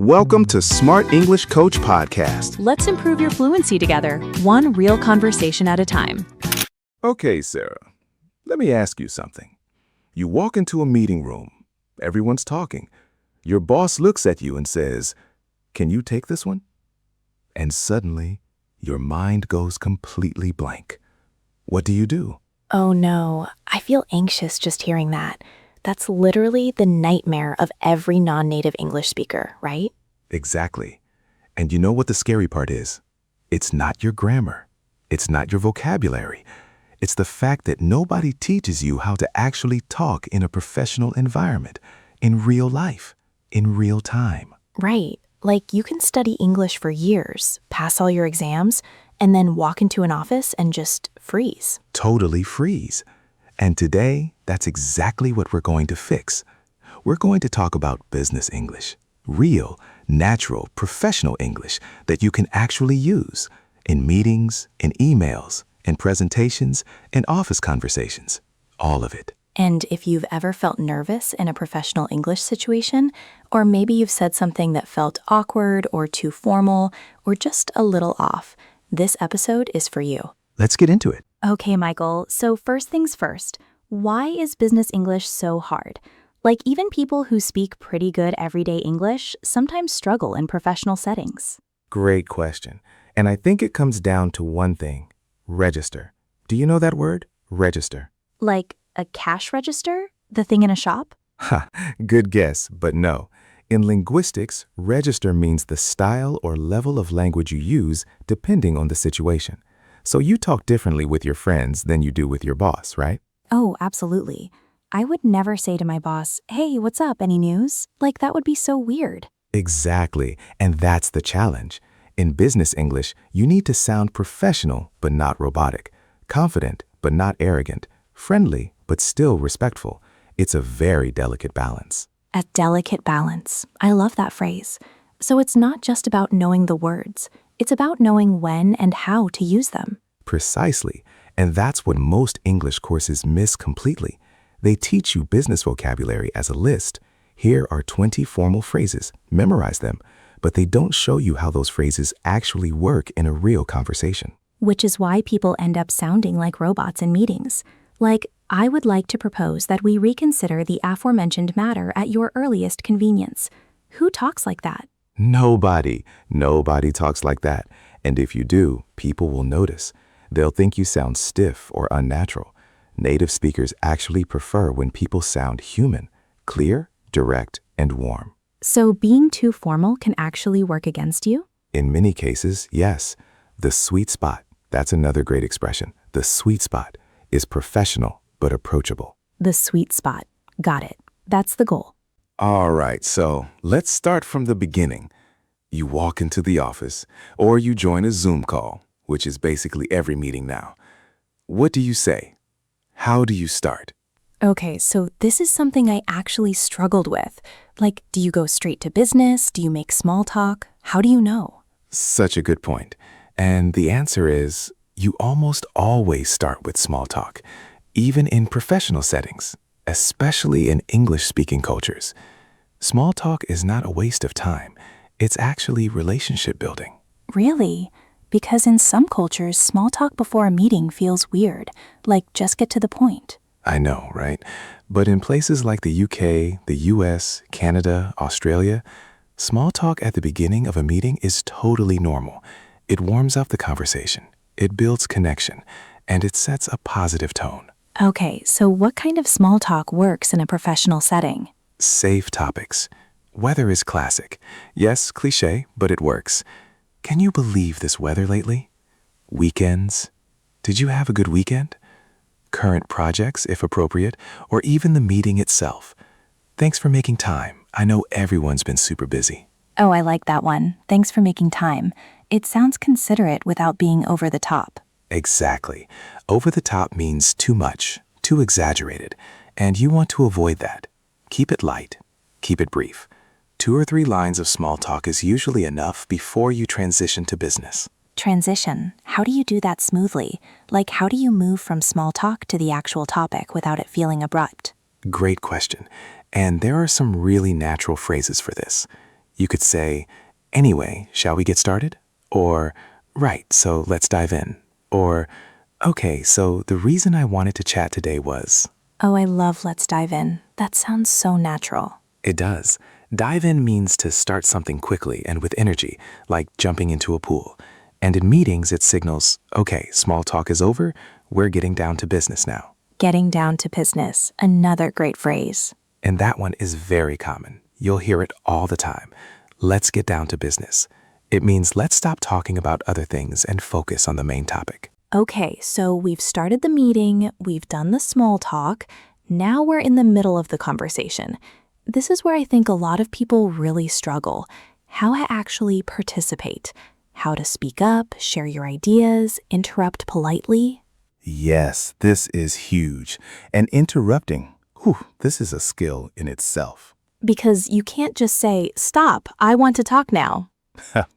Welcome to Smart English Coach Podcast. Let's improve your fluency together, one real conversation at a time. Okay, Sarah, let me ask you something. You walk into a meeting room. Everyone's talking. Your boss looks at you and says, "Can you take this one?" And suddenly, your mind goes completely blank. What do you do? Oh no, I feel anxious just hearing that. That's literally the nightmare of every non-native English speaker, right? Exactly. And you know what the scary part is? It's not your grammar. It's not your vocabulary. It's the fact that nobody teaches you how to actually talk in a professional environment, in real life, in real time. Right. Like you can study English for years, pass all your exams, and then walk into an office and just freeze. Totally freeze. And today, that's exactly what we're going to fix. We're going to talk about business English, real, natural, professional English that you can actually use in meetings, in emails, in presentations, in office conversations, all of it. And if you've ever felt nervous in a professional English situation, or maybe you've said something that felt awkward or too formal or just a little off, this episode is for you. Let's get into it. Okay, Michael, so first things first, why is business English so hard? Like even people who speak pretty good everyday English sometimes struggle in professional settings. Great question. And I think it comes down to one thing, register. Do you know that word? Register. Like a cash register? The thing in a shop? Ha, good guess, but no. In linguistics, register means the style or level of language you use depending on the situation. So you talk differently with your friends than you do with your boss, right? Oh, absolutely. I would never say to my boss, "Hey, what's up? Any news?" Like that would be so weird. Exactly, and that's the challenge. In business English, you need to sound professional but not robotic, confident but not arrogant, friendly but still respectful. It's a very delicate balance. A delicate balance. I love that phrase. So it's not just about knowing the words. It's about knowing when and how to use them. Precisely, and that's what most English courses miss completely. They teach you business vocabulary as a list. Here are 20 formal phrases, memorize them, but they don't show you how those phrases actually work in a real conversation. Which is why people end up sounding like robots in meetings. Like, I would like to propose that we reconsider the aforementioned matter at your earliest convenience. Who talks like that? Nobody talks like that. And if you do, people will notice. They'll think you sound stiff or unnatural. Native speakers actually prefer when people sound human, clear, direct, and warm. So being too formal can actually work against you? In many cases, yes. The sweet spot, that's another great expression. The sweet spot is professional but approachable. The sweet spot. Got it. That's the goal. All right, so let's start from the beginning. You walk into the office, or you join a Zoom call, which is basically every meeting now. What do you say? How do you start? Okay, so this is something I actually struggled with. Like, do you go straight to business? Do you make small talk? How do you know? Such a good point. And the answer is, you almost always start with small talk, even in professional settings, especially in English-speaking cultures. Small talk is not a waste of time. It's actually relationship building. Really? Because in some cultures, small talk before a meeting feels weird, like just get to the point. I know, right? But in places like the UK, the US, Canada, Australia, small talk at the beginning of a meeting is totally normal. It warms up the conversation, it builds connection, and it sets a positive tone. Okay, so what kind of small talk works in a professional setting? Safe topics. Weather is classic. Yes, cliché, but it works. Can you believe this weather lately? Weekends. Did you have a good weekend? Current projects, if appropriate, or even the meeting itself. Thanks for making time. I know everyone's been super busy. Oh, I like that one. Thanks for making time. It sounds considerate without being over the top. Exactly. Over the top means too much, too exaggerated, and you want to avoid that. Keep it light. Keep it brief. 2 or 3 lines of small talk is usually enough before you transition to business. Transition. How do you do that smoothly? Like, how do you move from small talk to the actual topic without it feeling abrupt? Great question. And there are some really natural phrases for this. You could say, anyway, shall we get started? Or, right, so let's dive in. Or, okay, so the reason I wanted to chat today was... Oh, I love let's dive in. That sounds so natural. It does. Dive in means to start something quickly and with energy, like jumping into a pool. And in meetings, it signals, okay, small talk is over, we're getting down to business now. Getting down to business, another great phrase. And that one is very common. You'll hear it all the time. Let's get down to business. It means let's stop talking about other things and focus on the main topic. Okay, so we've started the meeting, we've done the small talk, now we're in the middle of the conversation. This is where I think a lot of people really struggle. How to actually participate. How to speak up, share your ideas, interrupt politely. Yes, this is huge. And interrupting, this is a skill in itself. Because you can't just say, stop, I want to talk now.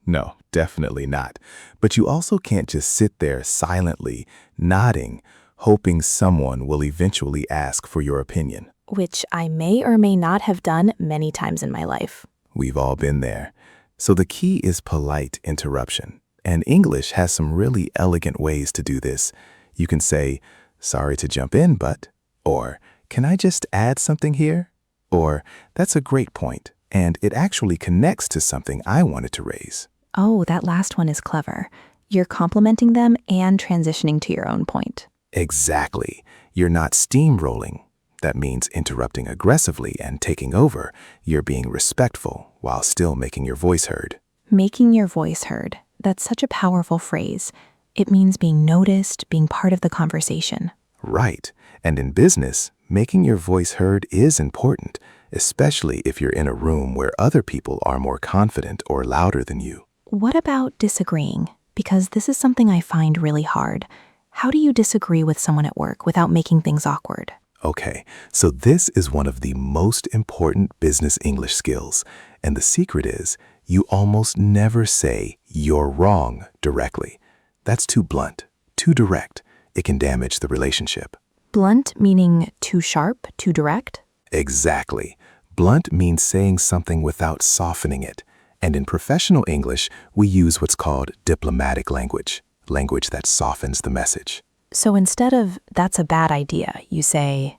No, definitely not. But you also can't just sit there silently, nodding, hoping someone will eventually ask for your opinion. Which I may or may not have done many times in my life. We've all been there. So the key is polite interruption. And English has some really elegant ways to do this. You can say, sorry to jump in, but, or, can I just add something here? Or, that's a great point, and it actually connects to something I wanted to raise. Oh, that last one is clever. You're complimenting them and transitioning to your own point. Exactly. You're not steamrolling. That means interrupting aggressively and taking over. You're being respectful while still making your voice heard. Making your voice heard. That's such a powerful phrase. It means being noticed, being part of the conversation. Right. And in business, making your voice heard is important, especially if you're in a room where other people are more confident or louder than you. What about disagreeing? Because this is something I find really hard. How do you disagree with someone at work without making things awkward? Okay, so this is one of the most important business English skills. And the secret is, you almost never say you're wrong directly. That's too blunt, too direct. It can damage the relationship. Blunt meaning too sharp, too direct? Exactly. Blunt means saying something without softening it. And in professional English, we use what's called diplomatic language, language that softens the message. So instead of, that's a bad idea, you say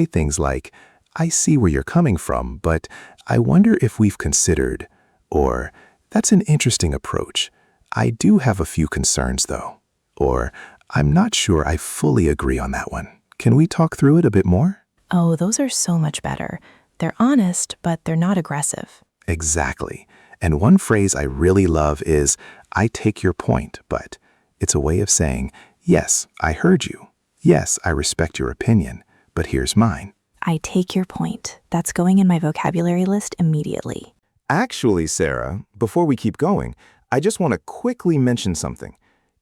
things like, I see where you're coming from, but I wonder if we've considered, or that's an interesting approach. I do have a few concerns though. Or, I'm not sure I fully agree on that one. Can we talk through it a bit more? Oh, those are so much better. They're honest, but they're not aggressive. Exactly. And one phrase I really love is, I take your point, but it's a way of saying, yes, I heard you. Yes, I respect your opinion, but here's mine. I take your point. That's going in my vocabulary list immediately. Actually, Sarah, before we keep going, I just want to quickly mention something.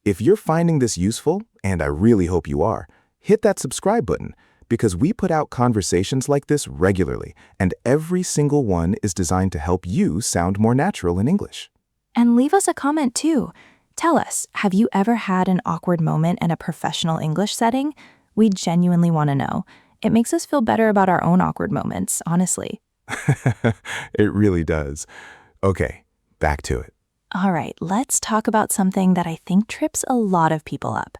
If you're finding this useful, and I really hope you are, hit that subscribe button, because we put out conversations like this regularly, and every single one is designed to help you sound more natural in English. And leave us a comment too. Tell us, have you ever had an awkward moment in a professional English setting? We genuinely want to know. It makes us feel better about our own awkward moments, honestly. It really does. Okay, back to it. All right, let's talk about something that I think trips a lot of people up.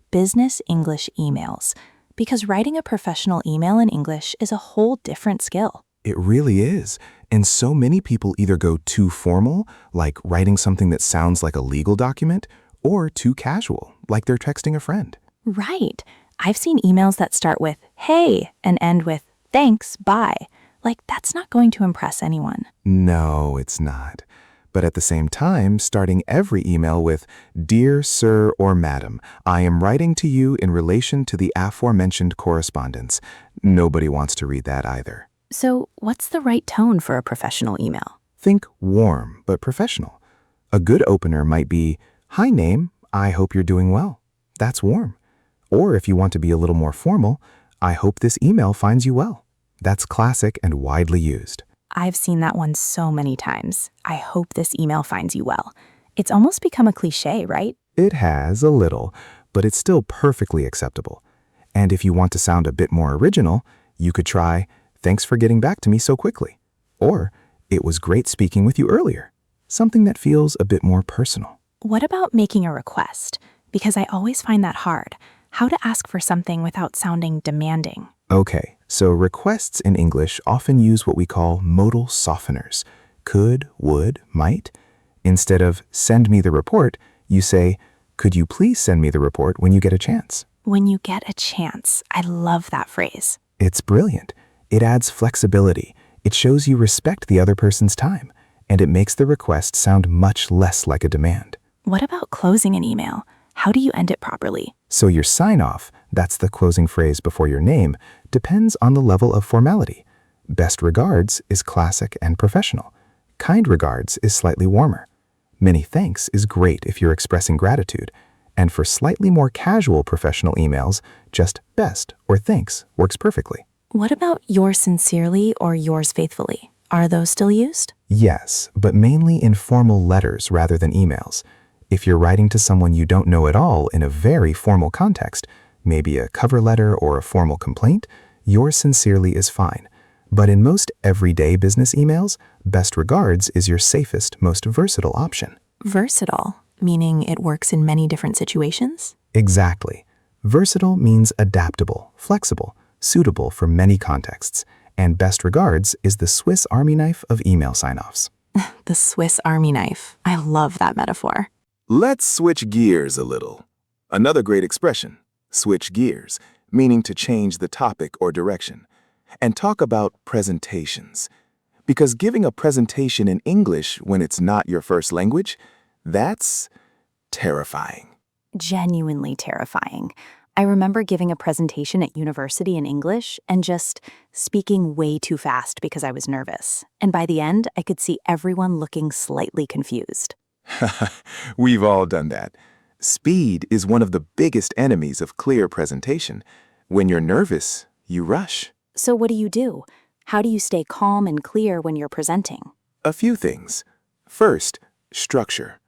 Business English emails. Because writing a professional email in English is a whole different skill. It really is. And so many people either go too formal, like writing something that sounds like a legal document, or too casual, like they're texting a friend. Right. I've seen emails that start with, hey, and end with, thanks, bye. Like, that's not going to impress anyone. No, it's not. But at the same time, starting every email with, Dear Sir or Madam, I am writing to you in relation to the aforementioned correspondence. Nobody wants to read that either. So, what's the right tone for a professional email? Think warm, but professional. A good opener might be, Hi name, I hope you're doing well. That's warm. Or if you want to be a little more formal, I hope this email finds you well. That's classic and widely used. I've seen that one so many times. I hope this email finds you well. It's almost become a cliche, right? It has a little, but it's still perfectly acceptable. And if you want to sound a bit more original, you could try, Thanks for getting back to me so quickly. Or, It was great speaking with you earlier. Something that feels a bit more personal. What about making a request? Because I always find that hard. How to ask for something without sounding demanding. Okay, so requests in English often use what we call modal softeners. Could, would, might. Instead of send me the report, you say, could you please send me the report when you get a chance? When you get a chance. I love that phrase. It's brilliant. It adds flexibility. It shows you respect the other person's time, and it makes the request sound much less like a demand. What about closing an email? How do you end it properly? So your sign-off, that's the closing phrase before your name, depends on the level of formality. Best regards is classic and professional. Kind regards is slightly warmer. Many thanks is great if you're expressing gratitude. And for slightly more casual professional emails, just best or thanks works perfectly. What about yours sincerely or yours faithfully? Are those still used? Yes, but mainly in formal letters rather than emails. If you're writing to someone you don't know at all in a very formal context, maybe a cover letter or a formal complaint, yours sincerely is fine. But in most everyday business emails, best regards is your safest, most versatile option. Versatile, meaning it works in many different situations? Exactly. Versatile means adaptable, flexible, suitable for many contexts, and best regards is the Swiss Army knife of email sign-offs. The Swiss Army knife. I love that metaphor. Let's switch gears a little. Another great expression, switch gears, meaning to change the topic or direction, and talk about presentations. Because giving a presentation in English when it's not your first language, that's terrifying. Genuinely terrifying. I remember giving a presentation at university in English and just speaking way too fast because I was nervous. And by the end, I could see everyone looking slightly confused. We've all done that. Speed is one of the biggest enemies of clear presentation. When you're nervous, you rush. So what do? How do you stay calm and clear when you're presenting? A few things. First, structure.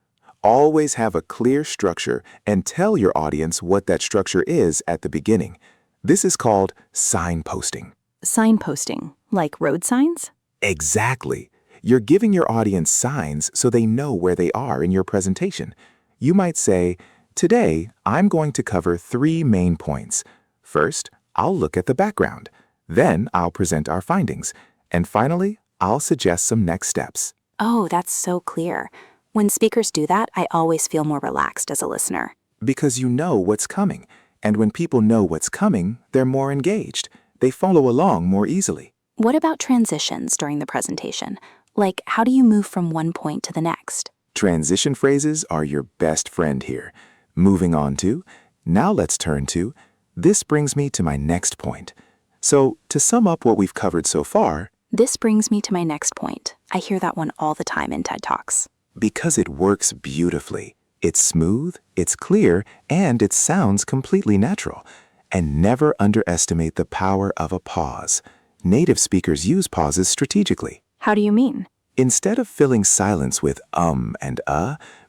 Always have a clear structure and tell your audience what that structure is at the beginning. This is called signposting. Signposting, like road signs? Exactly. You're giving your audience signs so they know where they are in your presentation. You might say, today, I'm going to cover 3 main points. First, I'll look at the background. Then I'll present our findings. And finally, I'll suggest some next steps. Oh, that's so clear. When speakers do that, I always feel more relaxed as a listener. Because you know what's coming. And when people know what's coming, they're more engaged. They follow along more easily. What about transitions during the presentation? Like, how do you move from one point to the next? Transition phrases are your best friend here. Moving on to, now let's turn to, this brings me to my next point. So, to sum up what we've covered so far, This brings me to my next point. I hear that one all the time in TED Talks. because it works beautifully. It's smooth, it's clear, and it sounds completely natural. And never underestimate the power of a pause. Native speakers use pauses strategically. How do you mean? Instead of filling silence with and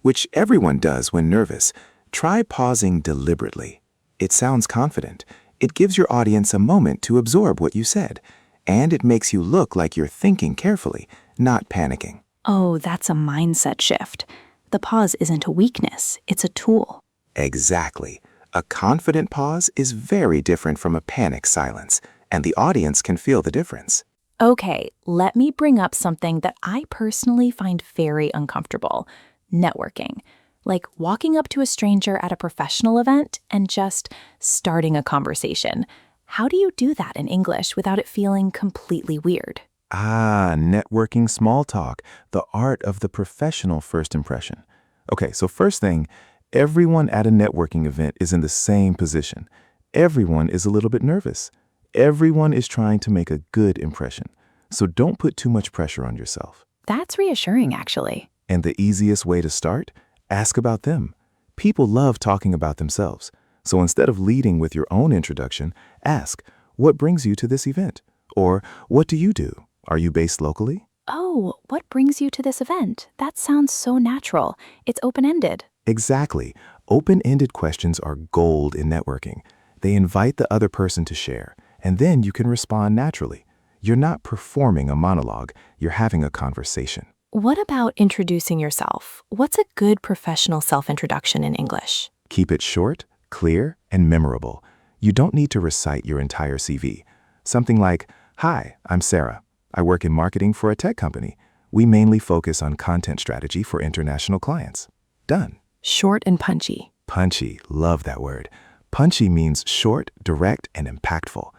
which everyone does when nervous, try pausing deliberately. It sounds confident. It gives your audience a moment to absorb what you said. And it makes you look like you're thinking carefully, not panicking. Oh, that's a mindset shift. The pause isn't a weakness, it's a tool. Exactly. A confident pause is very different from a panic silence, and the audience can feel the difference. Okay, let me bring up something that I personally find very uncomfortable. Networking. Like walking up to a stranger at a professional event and just starting a conversation. How do you do that in English without it feeling completely weird? Networking small talk, the art of the professional first impression. Okay, so first thing, everyone at a networking event is in the same position. Everyone is a little bit nervous. Everyone is trying to make a good impression. So don't put too much pressure on yourself. That's reassuring, actually. And the easiest way to start? Ask about them. People love talking about themselves. So instead of leading with your own introduction, ask, what brings you to this event? Or, what do you do? Are you based locally? Oh, what brings you to this event? That sounds so natural. It's open-ended. Exactly. Open-ended questions are gold in networking. They invite the other person to share, and then you can respond naturally. You're not performing a monologue, you're having a conversation. What about introducing yourself? What's a good professional self-introduction in English? Keep it short, clear, and memorable. You don't need to recite your entire CV. Something like, "Hi, I'm Sarah. I work in marketing for a tech company. We mainly focus on content strategy for international clients." Done. Short and punchy. Punchy, love that word. Punchy means short, direct, and impactful.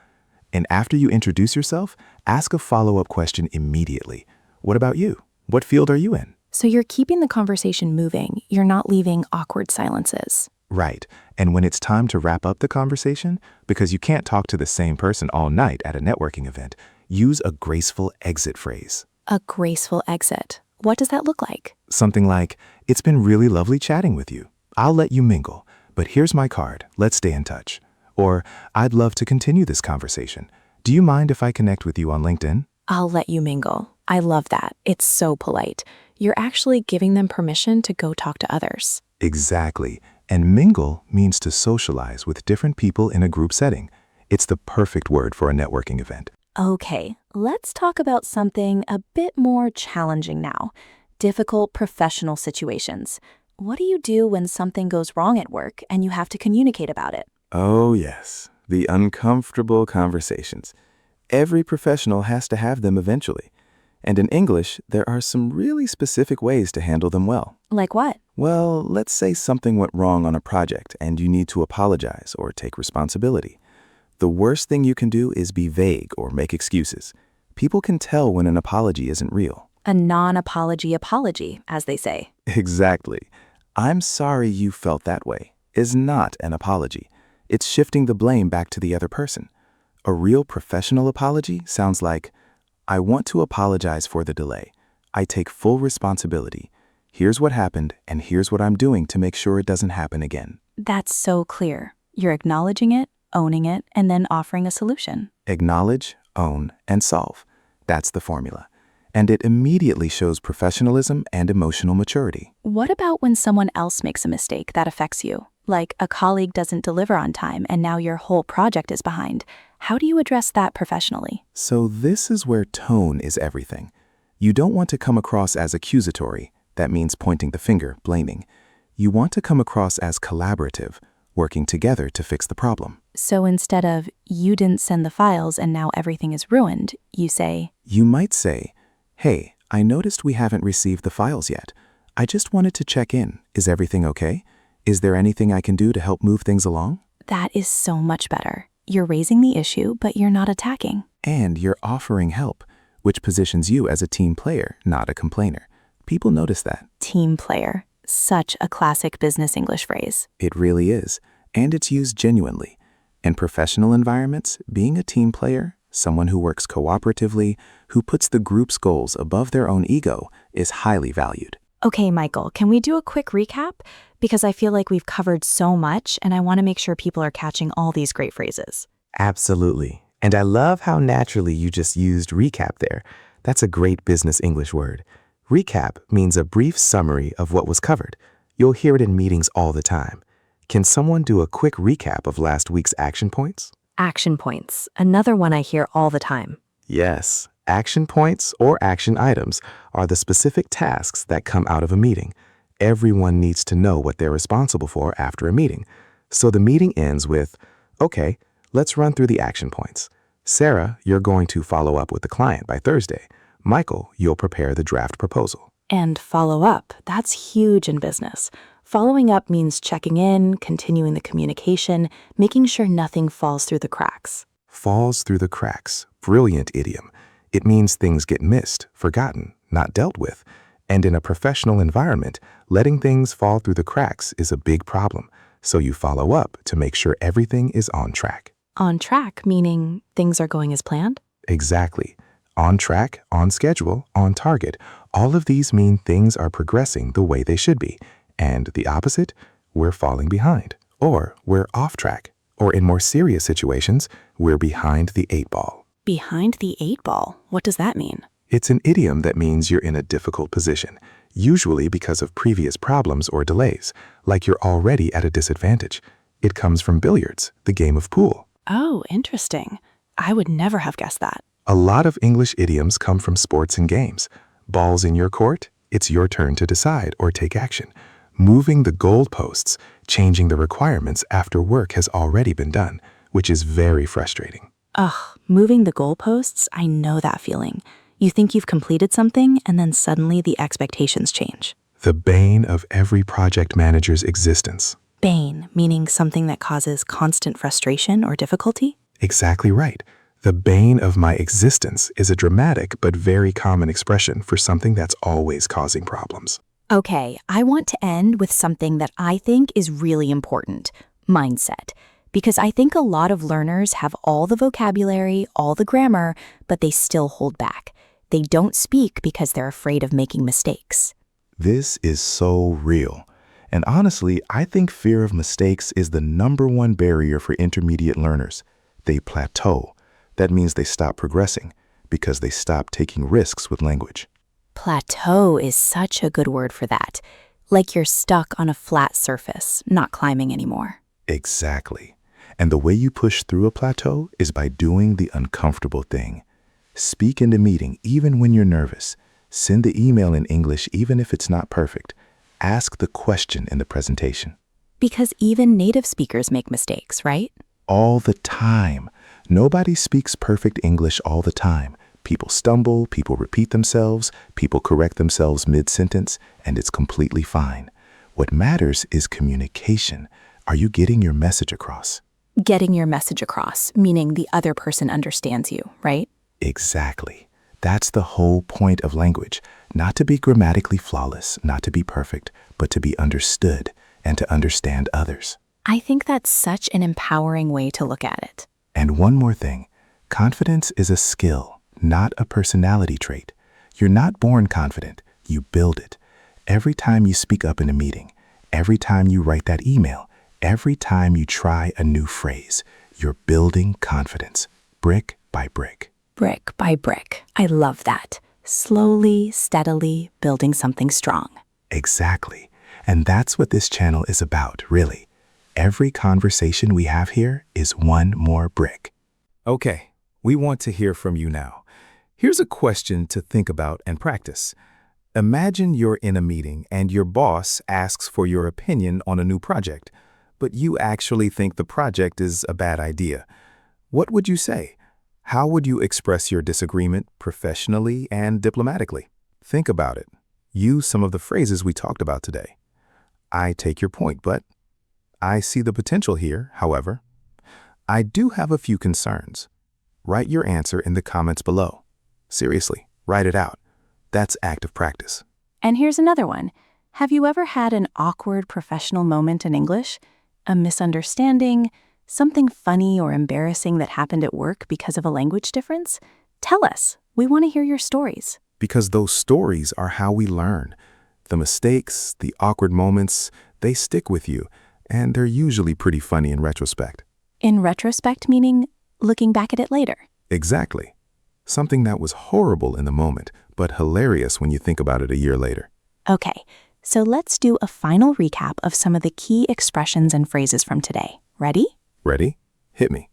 And after you introduce yourself, ask a follow-up question immediately. What about you? What field are you in? So you're keeping the conversation moving. You're not leaving awkward silences. Right. And when it's time to wrap up the conversation, because you can't talk to the same person all night at a networking event, use a graceful exit phrase. A graceful exit. What does that look like? Something like, "It's been really lovely chatting with you. I'll let you mingle, but here's my card. Let's stay in touch." Or, "I'd love to continue this conversation. Do you mind if I connect with you on LinkedIn?" I'll let you mingle. I love that. It's so polite. You're actually giving them permission to go talk to others. Exactly. And mingle means to socialize with different people in a group setting. It's the perfect word for a networking event. Okay, let's talk about something a bit more challenging now. Difficult professional situations. What do you do when something goes wrong at work and you have to communicate about it? Oh, yes, the uncomfortable conversations. Every professional has to have them eventually. And in English, there are some really specific ways to handle them well. Like what? Well, let's say something went wrong on a project and you need to apologize or take responsibility. The worst thing you can do is be vague or make excuses. People can tell when an apology isn't real. A non-apology apology, as they say. Exactly. "I'm sorry you felt that way" is not an apology. It's shifting the blame back to the other person. A real professional apology sounds like, "I want to apologize for the delay. I take full responsibility. Here's what happened, and here's what I'm doing to make sure it doesn't happen again." That's so clear. You're acknowledging it, owning it, and then offering a solution. Acknowledge, own, and solve. That's the formula. And it immediately shows professionalism and emotional maturity. What about when someone else makes a mistake that affects you? Like a colleague doesn't deliver on time and now your whole project is behind. How do you address that professionally? So this is where tone is everything. You don't want to come across as accusatory. That means pointing the finger, blaming. You want to come across as collaborative, working together to fix the problem. So instead of, "You didn't send the files and now everything is ruined," you say, You might say, "Hey, I noticed we haven't received the files yet. I just wanted to check in. Is everything okay? Is there anything I can do to help move things along?" that is so much better. You're raising the issue, but you're not attacking. And you're offering help, which positions you as a team player, not a complainer. People notice that. Team player. Such a classic business English phrase. It really is. And it's used genuinely. In professional environments, being a team player, someone who works cooperatively, who puts the group's goals above their own ego, is highly valued. Okay, Michael, can we do a quick recap? Because I feel like we've covered so much and I want to make sure people are catching all these great phrases. Absolutely. And I love how naturally you just used recap there. That's a great business English word. Recap means a brief summary of what was covered. You'll hear it in meetings all the time. Can someone do a quick recap of last week's action points? Action points, another one I hear all the time. Yes, action points or action items are the specific tasks that come out of a meeting. Everyone needs to know what they're responsible for after a meeting. So the meeting ends with, "Okay, let's run through the action points. Sarah, you're going to follow up with the client by Thursday. Michael, you'll prepare the draft proposal." And follow up, that's huge in business. Following up means checking in, continuing the communication, making sure nothing falls through the cracks. Falls through the cracks. Brilliant idiom. It means things get missed, forgotten, not dealt with. And in a professional environment, letting things fall through the cracks is a big problem. So you follow up to make sure everything is on track. On track, meaning things are going as planned? Exactly. On track, on schedule, on target. All of these mean things are progressing the way they should be. And the opposite, we're falling behind, or we're off track, or in more serious situations, we're behind the 8 ball. Behind the 8 ball? What does that mean? It's an idiom that means you're in a difficult position, usually because of previous problems or delays, like you're already at a disadvantage. It comes from billiards, the game of pool. Oh, interesting. I would never have guessed that. A lot of English idioms come from sports and games. Ball's in your court, it's your turn to decide or take action. Moving the goalposts, changing the requirements after work has already been done, which is very frustrating. Ugh, moving the goalposts, I know that feeling. You think you've completed something, and then suddenly the expectations change. The bane of every project manager's existence. Bane, meaning something that causes constant frustration or difficulty? Exactly right. The bane of my existence is a dramatic but very common expression for something that's always causing problems. Okay, I want to end with something that I think is really important, mindset. Because I think a lot of learners have all the vocabulary, all the grammar, but they still hold back. They don't speak because they're afraid of making mistakes. This is so real. And honestly, I think fear of mistakes is the #1 barrier for intermediate learners. They plateau. That means they stop progressing because they stop taking risks with language. Plateau is such a good word for that. Like you're stuck on a flat surface, not climbing anymore. Exactly. And the way you push through a plateau is by doing the uncomfortable thing. Speak in the meeting even when you're nervous. Send the email in English even if it's not perfect. Ask the question in the presentation. Because even native speakers make mistakes, right? All the time. Nobody speaks perfect English all the time. People stumble, people repeat themselves, people correct themselves mid-sentence, and it's completely fine. What matters is communication. Are you getting your message across? Getting your message across, meaning the other person understands you, right? Exactly. That's the whole point of language. Not to be grammatically flawless, not to be perfect, but to be understood and to understand others. I think that's such an empowering way to look at it. And one more thing, confidence is a skill, not a personality trait. You're not born confident, you build it. Every time you speak up in a meeting, every time you write that email, every time you try a new phrase, you're building confidence, brick by brick. Brick by brick. I love that. Slowly, steadily building something strong. Exactly. And that's what this channel is about, really. Every conversation we have here is one more brick. Okay, we want to hear from you now. Here's a question to think about and practice. Imagine you're in a meeting and your boss asks for your opinion on a new project, but you actually think the project is a bad idea. What would you say? How would you express your disagreement professionally and diplomatically? Think about it. Use some of the phrases we talked about today. I take your point, but I see the potential here, however. I do have a few concerns. Write your answer in the comments below. Seriously, write it out. That's active practice. And here's another one. Have you ever had an awkward professional moment in English? A misunderstanding? Something funny or embarrassing that happened at work because of a language difference? Tell us. We want to hear your stories. Because those stories are how we learn. The mistakes, the awkward moments, they stick with you, and they're usually pretty funny in retrospect. In retrospect, meaning looking back at it later. Exactly. Something that was horrible in the moment, but hilarious when you think about it a year later. Okay, so let's do a final recap of some of the key expressions and phrases from today. Ready? Ready? Hit me.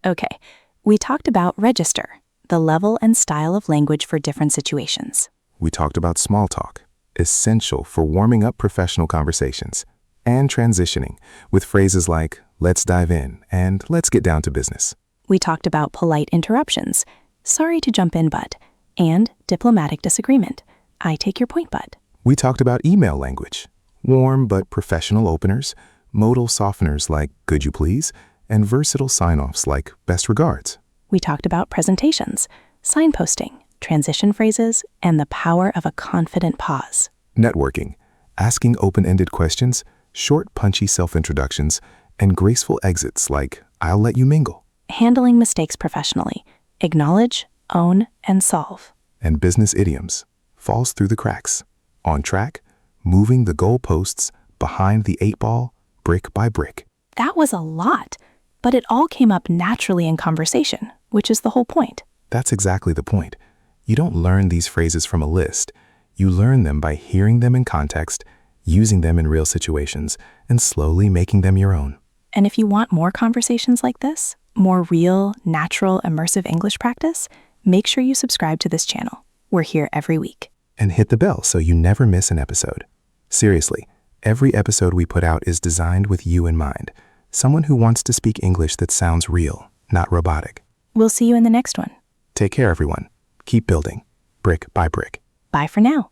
Okay, we talked about register, the level and style of language for different situations. We talked about small talk, essential for warming up professional conversations, and transitioning with phrases like, let's dive in and let's get down to business. We talked about polite interruptions, sorry to jump in, but, and diplomatic disagreement. I take your point, but. We talked about email language, warm but professional openers, modal softeners like could you please, and versatile sign-offs like best regards. We talked about presentations, signposting, transition phrases, and the power of a confident pause. Networking, asking open-ended questions, short punchy self-introductions, and graceful exits like I'll let you mingle. Handling mistakes professionally, acknowledge, own, and solve. And business idioms, falls through the cracks, on track, moving the goalposts, behind the 8-ball, brick by brick. That was a lot, but it all came up naturally in conversation, which is the whole point. That's exactly the point. You don't learn these phrases from a list. You learn them by hearing them in context, using them in real situations, and slowly making them your own. And if you want more conversations like this, more real, natural, immersive English practice, make sure you subscribe to this channel. We're here every week. And hit the bell so you never miss an episode. Seriously, every episode we put out is designed with you in mind. Someone who wants to speak English that sounds real, not robotic. We'll see you in the next one. Take care, everyone. Keep building, brick by brick. Bye for now.